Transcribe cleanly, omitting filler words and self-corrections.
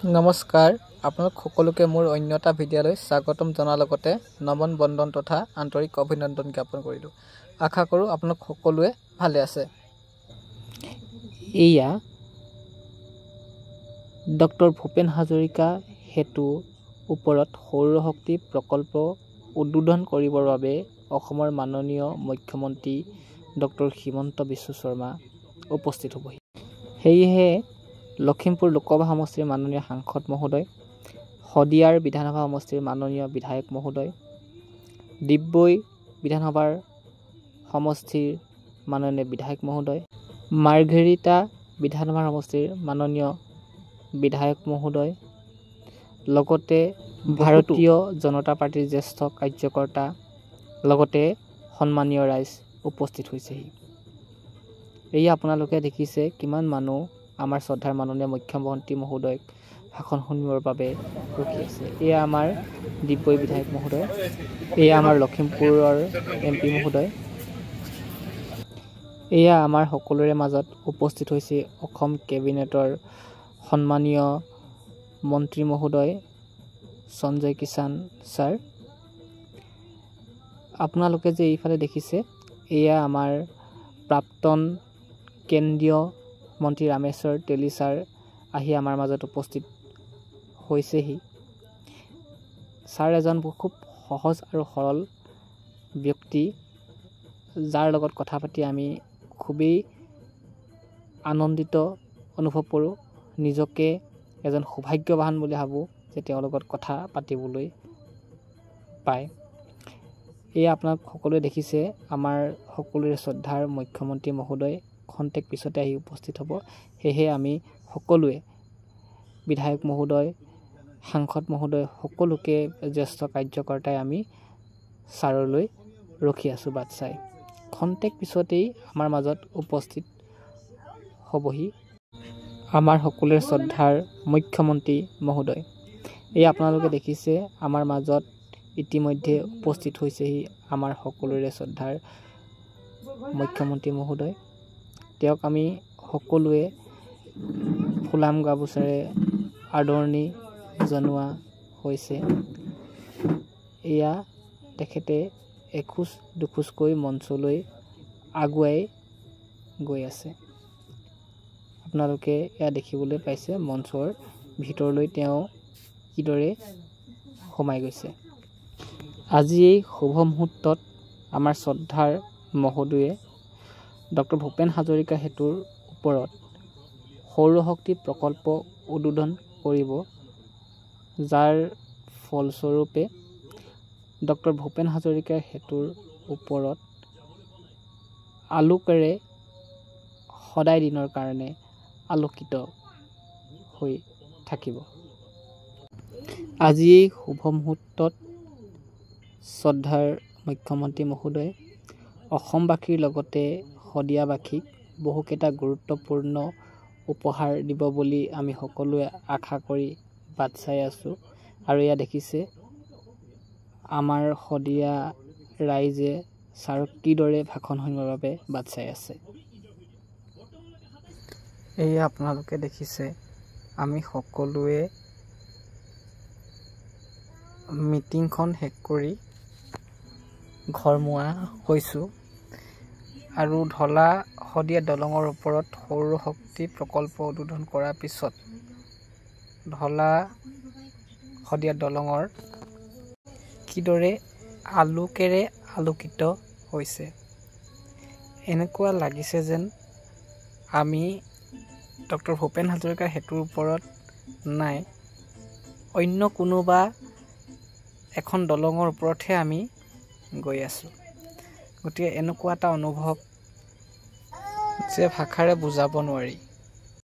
নমস্কাৰ, আপোনালোক সকলোকে মোৰ অন্য এটা ভিডিঅ'লৈ স্বাগতম জনাৰ লগতে নমন বন্দন তথা আন্তৰিক অভিনন্দন জ্ঞাপন কৰিলোঁ। আশা কৰোঁ আপোনালোক সকলোৱে ভালে আছে। এয়া ডক্টৰ ভূপেন হাজৰিকা সেতুৰ ওপৰত সৌৰশক্তি প্ৰকল্প উদ্বোধন কৰিবৰ বাবে অসমৰ মাননীয় মুখ্যমন্ত্ৰী ডক্টৰ হিমন্ত বিশ্ব শৰ্মা উপস্থিত হ'বহি। সেয়েহে লখিমপুৰ লোকসভা সমষ্টিৰ মাননীয় সাংসদ মহোদয়, শদিয়াৰ বিধানসভা সমষ্টিৰ মাননীয় বিধায়ক মহোদয়, ডিগবৈ বিধানসভাৰ সমষ্টিৰ মাননীয় বিধায়ক মহোদয়, মাৰ্ঘেৰিটা বিধানসভা সমষ্টিৰ মাননীয় বিধায়ক মহোদয়, লগতে ভাৰতীয় জনতা পাৰ্টীৰ জ্যেষ্ঠ কাৰ্যকৰ্তা, লগতে সন্মানীয় ৰাইজ উপস্থিত হৈছেহি। এয়া আপোনালোকে দেখিছে কিমান মানুহ আমাৰ শ্ৰদ্ধাৰ মাননীয় মুখ্যমন্ত্ৰী মহোদয়ক ভাষণ শুনিবৰ বাবে ৰখি আছে। এয়া আমাৰ ডিগবৈ বিধায়ক মহোদয়, এয়া আমাৰ লখিমপুৰৰ MP মহোদয়, এয়া আমাৰ সকলোৰে মাজত উপস্থিত হৈছে অসম কেবিনেটৰ সন্মানীয় মন্ত্ৰী মহোদয় সঞ্জয় কিষাণ ছাৰ। আপোনালোকে যে এইফালে দেখিছে, এয়া আমাৰ প্ৰাক্তন কেন্দ্ৰীয় মন্ত্ৰী ৰামেশ্বৰ তেলী ছাৰ আহি আমাৰ মাজত উপস্থিত হৈছেহি। ছাৰ এজন খুব সহজ আৰু সৰল ব্যক্তি, যাৰ লগত কথা পাতি আমি খুবেই আনন্দিত অনুভৱ কৰোঁ। নিজকে এজন সৌভাগ্যৱান বুলি ভাবোঁ যে তেওঁৰ লগত কথা পাতিবলৈ পায়। এয়া আপোনালোক সকলোৱে দেখিছে আমাৰ সকলোৰে শ্ৰদ্ধাৰ মুখ্যমন্ত্ৰী মহোদয় খন্তেক পিছতে আহি উপস্থিত হ'ব। সেয়েহে আমি সকলোৱে বিধায়ক মহোদয়, সাংসদ মহোদয় সকলোকে জ্যেষ্ঠ কাৰ্যকৰ্তাই আমি ছাৰলৈ ৰখি আছোঁ বাট চাই। খন্তেক পিছতেই আমাৰ মাজত উপস্থিত হ'বহি আমাৰ সকলোৰে শ্ৰদ্ধাৰ মুখ্যমন্ত্ৰী মহোদয়। এই আপোনালোকে দেখিছে আমাৰ মাজত ইতিমধ্যে উপস্থিত হৈছেহি আমাৰ সকলোৰে শ্ৰদ্ধাৰ মুখ্যমন্ত্ৰী মহোদয়। তেওঁক আমি সকলোৱে ফুলাম গামোচাৰে আদৰণি জনোৱা হৈছে। এয়া তেখেতে এখোজ দুখোজকৈ মঞ্চলৈ আগুৱাই গৈ আছে। আপোনালোকে এয়া দেখিবলৈ পাইছে মঞ্চৰ ভিতৰলৈ তেওঁ কিদৰে সোমাই গৈছে। আজি এই শুভ মুহূৰ্তত আমাৰ শ্ৰদ্ধাৰ মহোদয়ে ডক্টৰ ভূপেন হাজৰিকা সেতুৰ ওপৰত সৌৰশক্তি প্ৰকল্প উদ্বোধন কৰিব, যাৰ ফলস্বৰূপে ডক্টৰ ভূপেন হাজৰিকা সেতুৰ ওপৰত আলোকেৰে সদায় দিনৰ কাৰণে আলোকিত হৈ থাকিব। আজি এই শুভ মুহূৰ্তত শ্ৰদ্ধাৰ মুখ্যমন্ত্ৰী মহোদয় অসমবাসীৰ লগতে শদিয়াবাসীক বহুকেইটা গুৰুত্বপূৰ্ণ উপহাৰ দিব বুলি আমি সকলোৱে আশা কৰি বাট চাই আছোঁ। আৰু এয়া দেখিছে আমাৰ শদিয়া ৰাইজে ছাৰক কিদৰে ভাষণ শুনিবৰ বাবে বাট চাই আছে। এয়া আপোনালোকে দেখিছে আমি সকলোৱে মিটিংখন শেষ কৰি ঘৰমুৱা হৈছোঁ আৰু ঢলা শদিয়া দলঙৰ ওপৰত সৌৰশক্তি প্ৰকল্প উদ্বোধন কৰাৰ পিছত ঢলা শদিয়া দলঙৰ কিদৰে আলোকেৰে আলোকিত হৈছে। এনেকুৱা লাগিছে যেন আমি ডক্টৰ ভূপেন হাজৰিকা সেতুৰ ওপৰত নাই, অন্য কোনোবা এখন দলঙৰ ওপৰতহে আমি গৈ আছোঁ। গতিকে এনেকুৱা এটা অনুভৱ যে ভাষাৰে বুজাব নোৱাৰি।